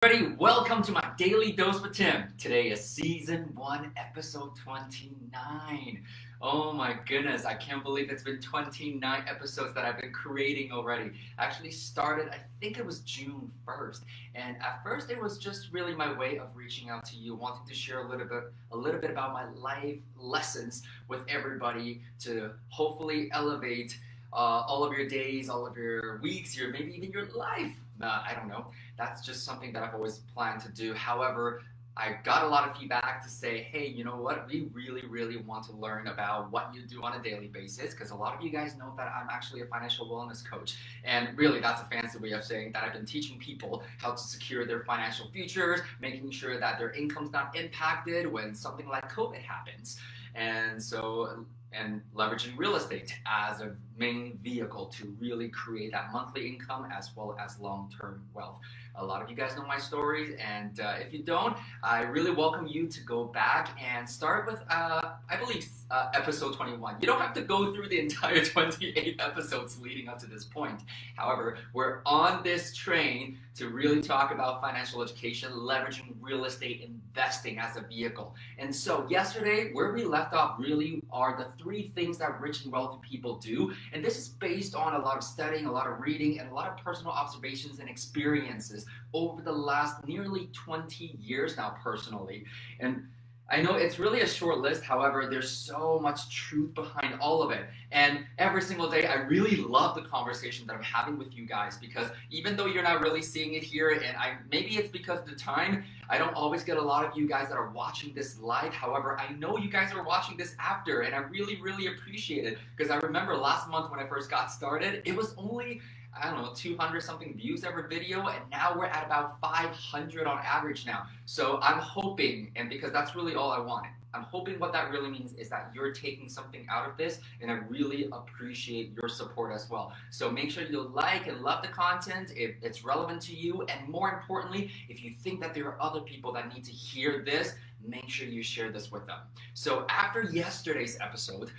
Everybody, welcome to my Daily Dose with Tim. Today is Season 1, Episode 29. Oh my goodness, I can't believe it's been 29 episodes that I've been creating already. I actually started, I think it was June 1st. And at first it was just really my way of reaching out to you, wanting to share a little bit about my life lessons with everybody to hopefully elevate all of your days, all of your weeks, maybe even your life. I don't know. That's just something that I've always planned to do. However, I got a lot of feedback to say, hey, you know what? We really want to learn about what you do on a daily basis, because a lot of you guys know that I'm actually a financial wellness coach. And really, that's a fancy way of saying that I've been teaching people how to secure their financial futures, making sure that their income's not impacted when something like COVID happens. And leveraging real estate as a main vehicle to really create that monthly income as well as long-term wealth. A lot of you guys know my stories, and if you don't, I really welcome you to go back and start with, I believe, episode 21. You don't have to go through the entire 28 episodes leading up to this point. However, we're on this train to really talk about financial education, leveraging real estate investing as a vehicle. And so yesterday, where we left off really are the 3 things that rich and wealthy people do. And this is based on a lot of studying, a lot of reading, and a lot of personal observations and experiences over the last nearly 20 years now personally. And I know it's really a short list, however, there's so much truth behind all of it. And every single day, I really love the conversation that I'm having with you guys, because even though you're not really seeing it here, and maybe it's because of the time, I don't always get a lot of you guys that are watching this live. However, I know you guys are watching this after, and I really appreciate it, because I remember last month when I first got started, it was only, I don't know, 200 something views every video, and now we're at about 500 on average now. So I'm hoping, and because that's really all I wanted, I'm hoping what that really means is that you're taking something out of this, and I really appreciate your support as well. So make sure you like and love the content if it's relevant to you, and more importantly, if you think that there are other people that need to hear this, make sure you share this with them. So after yesterday's episode,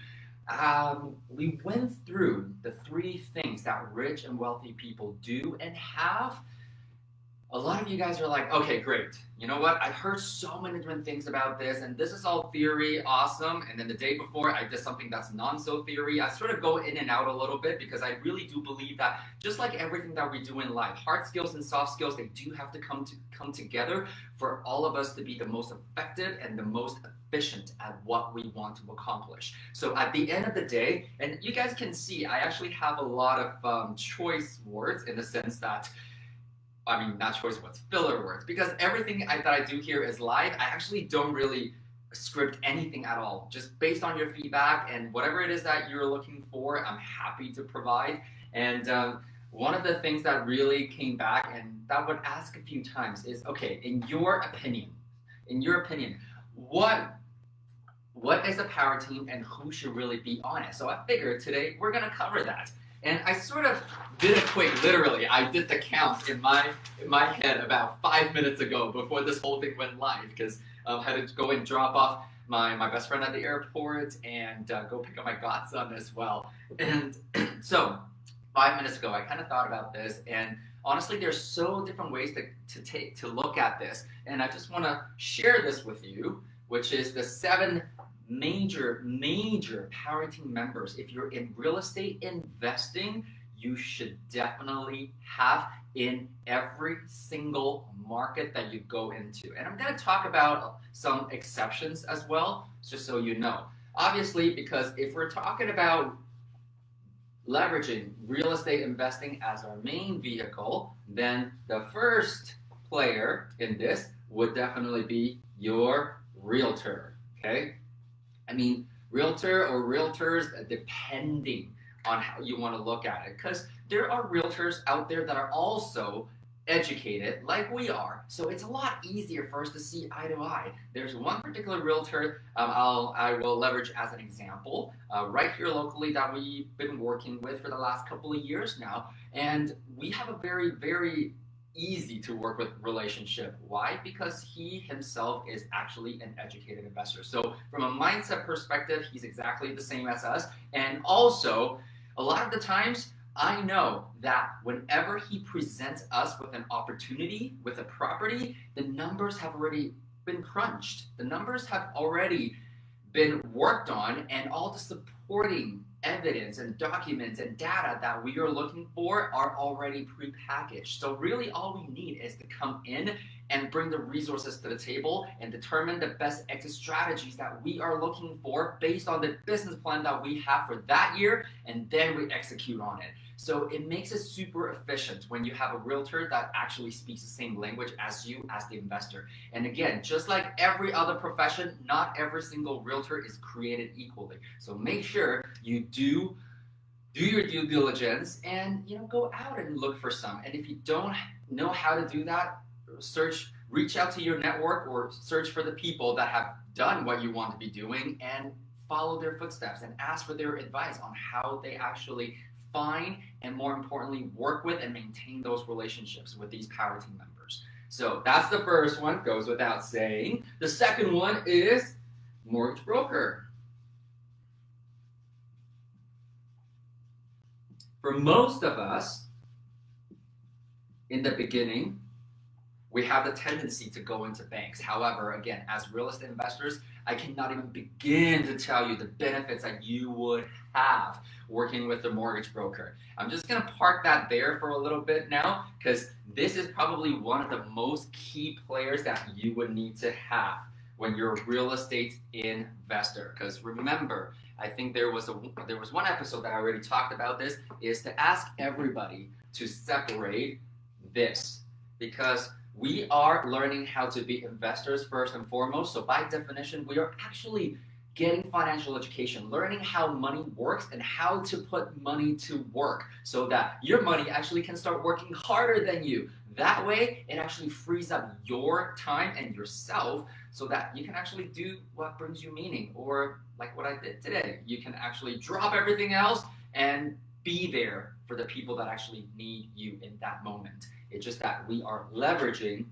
we went through the 3 things that rich and wealthy people do and have. A lot of you guys are like, okay, great. You know what? I've heard so many different things about this, and this is all theory, awesome. And then the day before, I did something that's non-so theory. I sort of go in and out a little bit, because I really do believe that just like everything that we do in life, hard skills and soft skills, they do have to come together for all of us to be the most effective and the most efficient at what we want to accomplish. So at the end of the day, and you guys can see, I actually have a lot of choice words, in the sense that, I mean, not choice words, filler words, because everything that I do here is live. I actually don't really script anything at all, just based on your feedback, and whatever it is that you're looking for, I'm happy to provide. And one of the things that really came back, and that would ask a few times, is, okay, in your opinion, what is a power team, and who should really be on it? So I figured today we're gonna cover that. And I sort of did a quick, literally, I did the count in my head about 5 minutes ago before this whole thing went live, because I had to go and drop off my best friend at the airport and go pick up my godson as well. And so 5 minutes ago, I kind of thought about this, and honestly, there's so different ways to look at this. And I just want to share this with you, which is the 7 major power team members. If you're in real estate investing, you should definitely have in every single market that you go into. And I'm going to talk about some exceptions as well, just so you know. Obviously, because if we're talking about leveraging real estate investing as our main vehicle, then the first player in this would definitely be your realtor, okay? I mean, realtor or realtors, depending on how you want to look at it, because there are realtors out there that are also educated like we are, so it's a lot easier for us to see eye to eye. There's one particular realtor I will leverage as an example right here locally that we've been working with for the last couple of years now, and we have a very easy to work with relationship. Why? Because he himself is actually an educated investor. So from a mindset perspective, he's exactly the same as us. And also, a lot of the times, I know that whenever he presents us with an opportunity, with a property, the numbers have already been crunched. The numbers have already been worked on, and all the supporting evidence and documents and data that we are looking for are already prepackaged. So really all we need is to come in and bring the resources to the table and determine the best exit strategies that we are looking for based on the business plan that we have for that year, and then we execute on it. So it makes it super efficient when you have a realtor that actually speaks the same language as you as the investor. And again, just like every other profession, not every single realtor is created equally. So make sure you do your due diligence and go out and look for some. And if you don't know how to do that, reach out to your network or search for the people that have done what you want to be doing and follow their footsteps and ask for their advice on how they actually find and, more importantly, work with and maintain those relationships with these Power Team members. So that's the first one, goes without saying. The second one is mortgage broker. For most of us, in the beginning, we have the tendency to go into banks. However, again, as real estate investors, I cannot even begin to tell you the benefits that you would have working with a mortgage broker. I'm just going to park that there for a little bit now, because this is probably one of the most key players that you would need to have when you're a real estate investor. Because remember, I think there was one episode that I already talked about this, is to ask everybody to separate this, because we are learning how to be investors first and foremost. So by definition, we are actually getting financial education, learning how money works and how to put money to work so that your money actually can start working harder than you. That way, it actually frees up your time and yourself so that you can actually do what brings you meaning, or like what I did today. You can actually drop everything else and be there for the people that actually need you in that moment. It's just that we are leveraging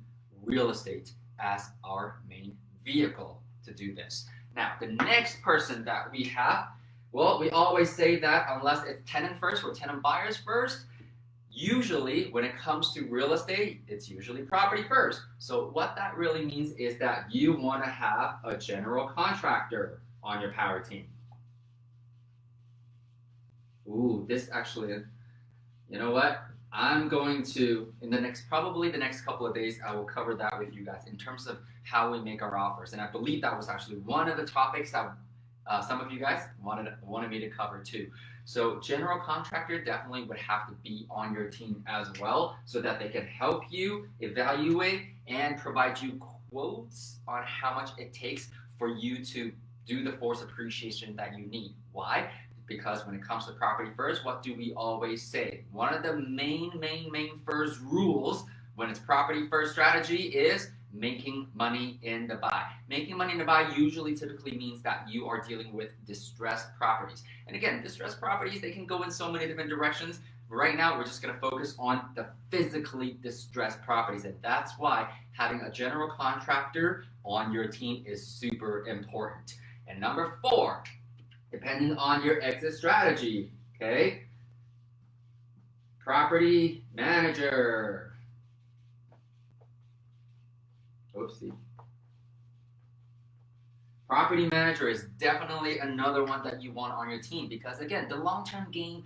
real estate as our main vehicle to do this. Now, the next person that we have, well, we always say that unless it's tenant first or tenant buyers first, usually when it comes to real estate, it's usually property first. So what that really means is that you want to have a general contractor on your Power Team. Ooh, this actually, you know what? I'm going to, probably the next couple of days, I will cover that with you guys in terms of how we make our offers. And I believe that was actually one of the topics that some of you guys wanted me to cover too. So general contractor definitely would have to be on your team as well, so that they can help you evaluate and provide you quotes on how much it takes for you to do the force appreciation that you need. Why? Because when it comes to property first, what do we always say? One of the main first rules when it's property first strategy is making money in the buy. Making money in the buy usually typically means that you are dealing with distressed properties. And again, distressed properties, they can go in so many different directions. Right now, we're just going to focus on the physically distressed properties. And that's why having a general contractor on your team is super important. And number 4, depending on your exit strategy, okay? Property manager. Oopsie. Property manager is definitely another one that you want on your team, because again, the long-term game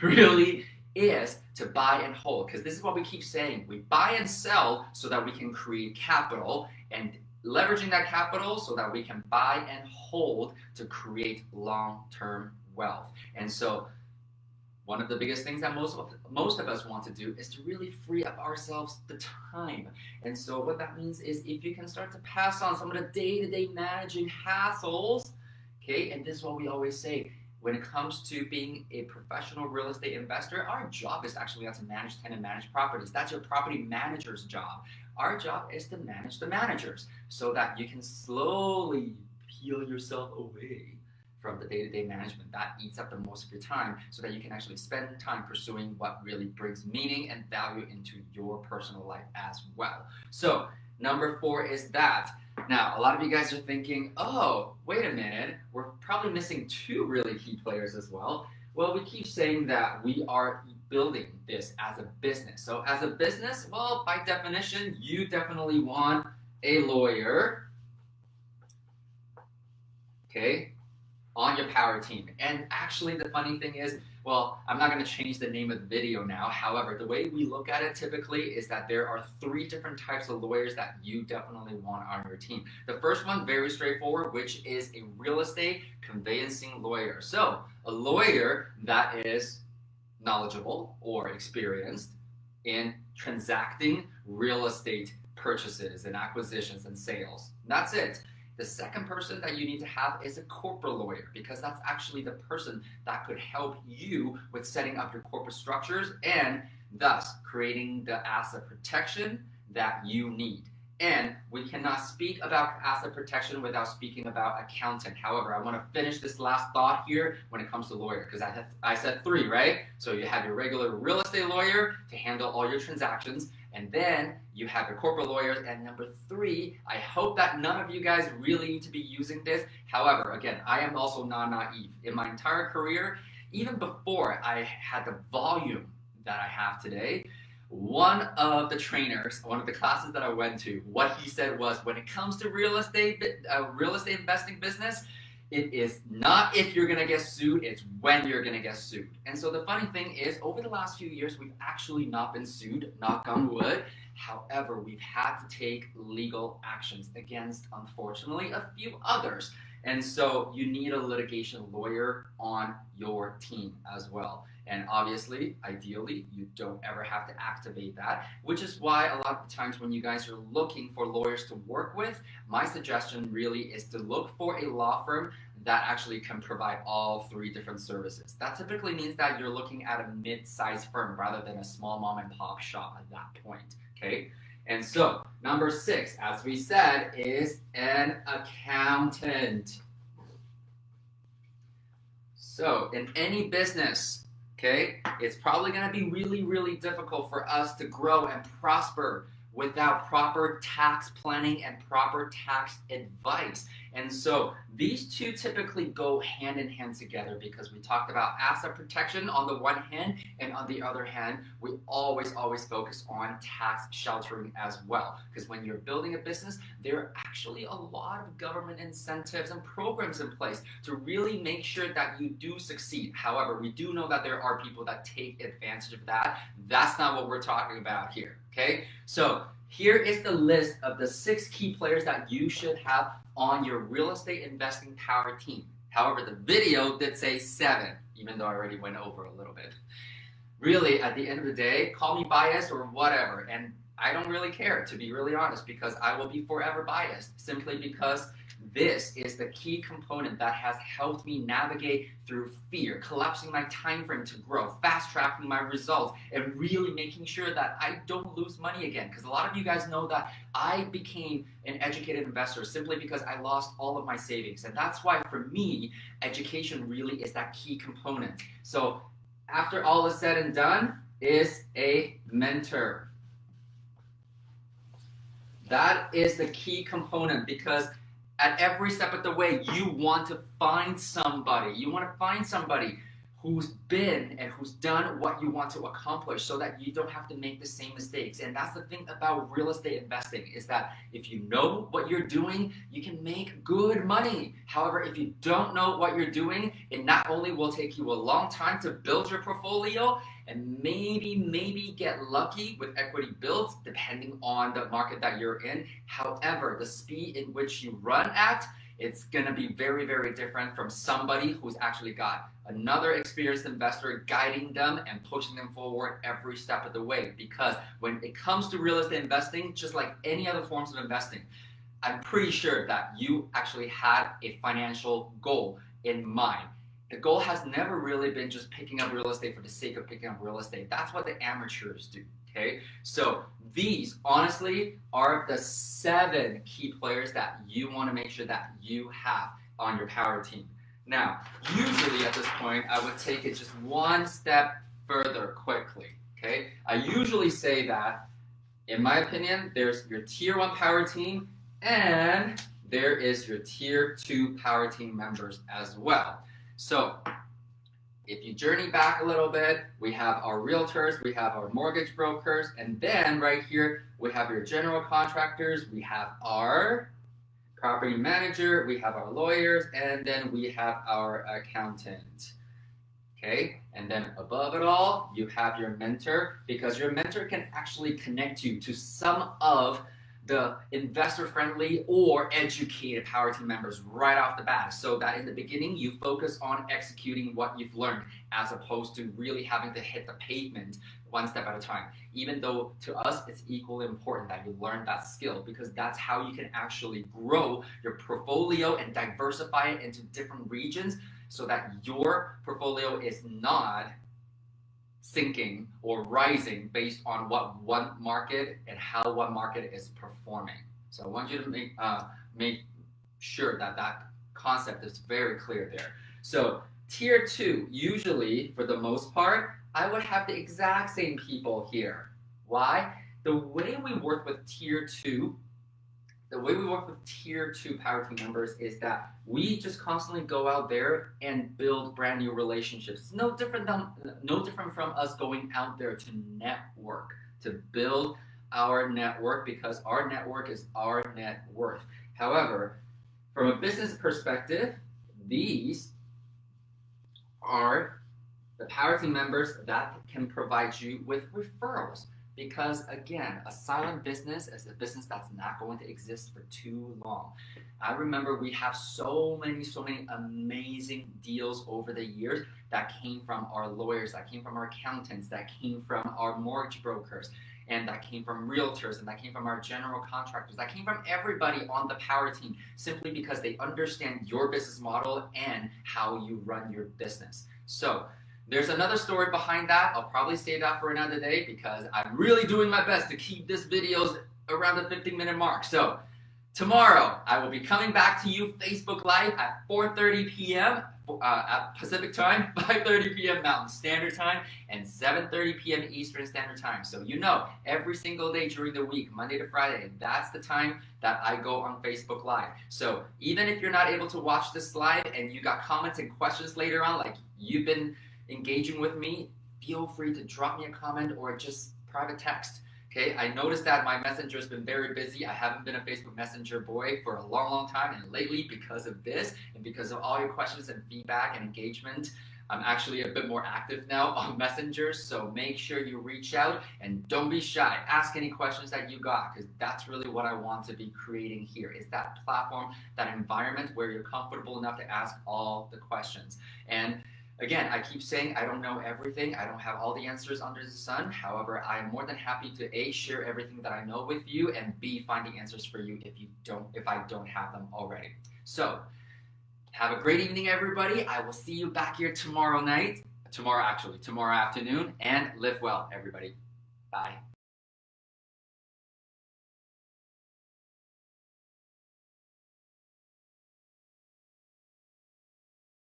really is to buy and hold, because this is what we keep saying. We buy and sell so that we can create capital, and leveraging that capital so that we can buy and hold to create long-term wealth. And so one of the biggest things that most of us want to do is to really free up ourselves the time. And so what that means is if you can start to pass on some of the day-to-day managing hassles, okay, and this is what we always say, when it comes to being a professional real estate investor, our job is actually not to manage tenant managed properties. That's your property manager's job. Our job is to manage the managers so that you can slowly peel yourself away from the day-to-day management that eats up the most of your time, so that you can actually spend time pursuing what really brings meaning and value into your personal life as well. So number 4 is that. Now, a lot of you guys are thinking, oh, wait a minute, we're probably missing 2 really key players as well. Well, we keep saying that we are building this as a business. So as a business, well, by definition, you definitely want a lawyer, okay, on your power team. And actually the funny thing is, well, I'm not going to change the name of the video now. However, the way we look at it typically is that there are 3 different types of lawyers that you definitely want on your team. The first one, very straightforward, which is a real estate conveyancing lawyer. So a lawyer that is knowledgeable or experienced in transacting real estate purchases and acquisitions and sales. That's it. The second person that you need to have is a corporate lawyer, because that's actually the person that could help you with setting up your corporate structures and thus creating the asset protection that you need. And we cannot speak about asset protection without speaking about accountant. However, I want to finish this last thought here when it comes to lawyer, because I said 3, right? So you have your regular real estate lawyer to handle all your transactions, and then you have your corporate lawyers, and number 3, I hope that none of you guys really need to be using this. However, again, I am also not naive. In my entire career, even before I had the volume that I have today, one of the trainers, one of the classes that I went to, what he said was, when it comes to real estate investing business, it is not if you're gonna get sued, it's when you're gonna get sued. And so the funny thing is, over the last few years, we've actually not been sued, knock on wood. However, we've had to take legal actions against, unfortunately, a few others. And so you need a litigation lawyer on your team as well. And obviously, ideally, you don't ever have to activate that, which is why a lot of the times when you guys are looking for lawyers to work with, my suggestion really is to look for a law firm that actually can provide all 3 different services. That typically means that you're looking at a mid-sized firm rather than a small mom and pop shop at that point, okay? And so, number 6, as we said, is an accountant. So, in any business, okay, it's probably going to be really, really difficult for us to grow and prosper without proper tax planning and proper tax advice. And so these 2 typically go hand in hand together, because we talked about asset protection on the one hand, and on the other hand, we always focus on tax sheltering as well. Because when you're building a business, there are actually a lot of government incentives and programs in place to really make sure that you do succeed. However, we do know that there are people that take advantage of that. That's not what we're talking about here, okay? So here is the list of the 6 key players that you should have on your real estate investing power team. However, the video did say 7, even though I already went over a little bit. Really, at the end of the day, call me biased or whatever, and I don't really care, to be really honest, because I will be forever biased, simply because this is the key component that has helped me navigate through fear, collapsing my time frame to grow, fast-tracking my results, and really making sure that I don't lose money again. Because a lot of you guys know that I became an educated investor simply because I lost all of my savings. And that's why, for me, education really is that key component. So after all is said and done, is a mentor. That is the key component, because at every step of the way, you want to find somebody. You want to find somebody who's been and who's done what you want to accomplish, so that you don't have to make the same mistakes. And that's the thing about real estate investing, is that if you know what you're doing, you can make good money. However, if you don't know what you're doing, it not only will take you a long time to build your portfolio, and maybe get lucky with equity builds depending on the market that you're in. However, the speed in which you run at, it's going to be very, very different from somebody who's actually got another experienced investor guiding them and pushing them forward every step of the way. Because when it comes to real estate investing, just like any other forms of investing, I'm pretty sure that you actually had a financial goal in mind. The goal has never really been just picking up real estate for the sake of picking up real estate. That's what the amateurs do, okay? So these, honestly, are the 7 key players that you want to make sure that you have on your power team. Now, usually at this point, I would take it just one step further quickly, okay? I usually say that, in my opinion, there's your Tier 1 power team, and there is your Tier 2 power team members as well. So If you journey back a little bit, we have our realtors, we have our mortgage brokers, and then right here, we have your general contractors, we have our property manager, we have our lawyers, and then we have our accountant. Okay, and then above it all, you have your mentor, because your mentor can actually connect you to some of the investor-friendly or educated Power Team members right off the bat, so that in the beginning you focus on executing what you've learned as opposed to really having to hit the pavement one step at a time. Even though to us it's equally important that you learn that skill, because that's how you can actually grow your portfolio and diversify it into different regions so that your portfolio is not sinking or rising based on what one market and how one market is performing. So I want you to make sure that that concept is very clear there. So tier 2, usually for the most part, I would have the exact same people here. Why? The way we work with tier 2 Power Team members is that we just constantly go out there and build brand new relationships. No different from us going out there to network, to build our network, because our network is our net worth. However, from a business perspective, these are the Power Team members that can provide you with referrals. Because again, a silent business is a business that's not going to exist for too long. I remember we have so many amazing deals over the years that came from our lawyers, that came from our accountants, that came from our mortgage brokers, and that came from realtors, and that came from our general contractors, that came from everybody on the Power Team, simply because they understand your business model and how you run your business. So there's another story behind that. I'll probably save that for another day, because I'm really doing my best to keep this videos around the 15-minute mark. So tomorrow, I will be coming back to you Facebook Live at 4:30 p.m. At Pacific Time, 5:30 p.m. Mountain Standard Time, and 7:30 p.m. Eastern Standard Time. So you know, every single day during the week, Monday to Friday, that's the time that I go on Facebook Live. So even if you're not able to watch this live and you got comments and questions later on, like you've been engaging with me, feel free to drop me a comment or just private text. Okay, I noticed that my messenger has been very busy. I haven't been a Facebook Messenger boy for a long time, and lately, because of this and because of all your questions and feedback and engagement, I'm actually a bit more active now on Messenger. So make sure you reach out and don't be shy. Ask any questions that you got, because that's really what I want to be creating here, is that platform, that environment where you're comfortable enough to ask all the questions. And again, I keep saying I don't know everything. I don't have all the answers under the sun. However, I'm more than happy to A, share everything that I know with you, and B, find the answers for you if I don't have them already. So have a great evening, everybody. I will see you back here tomorrow afternoon, and live well, everybody. Bye.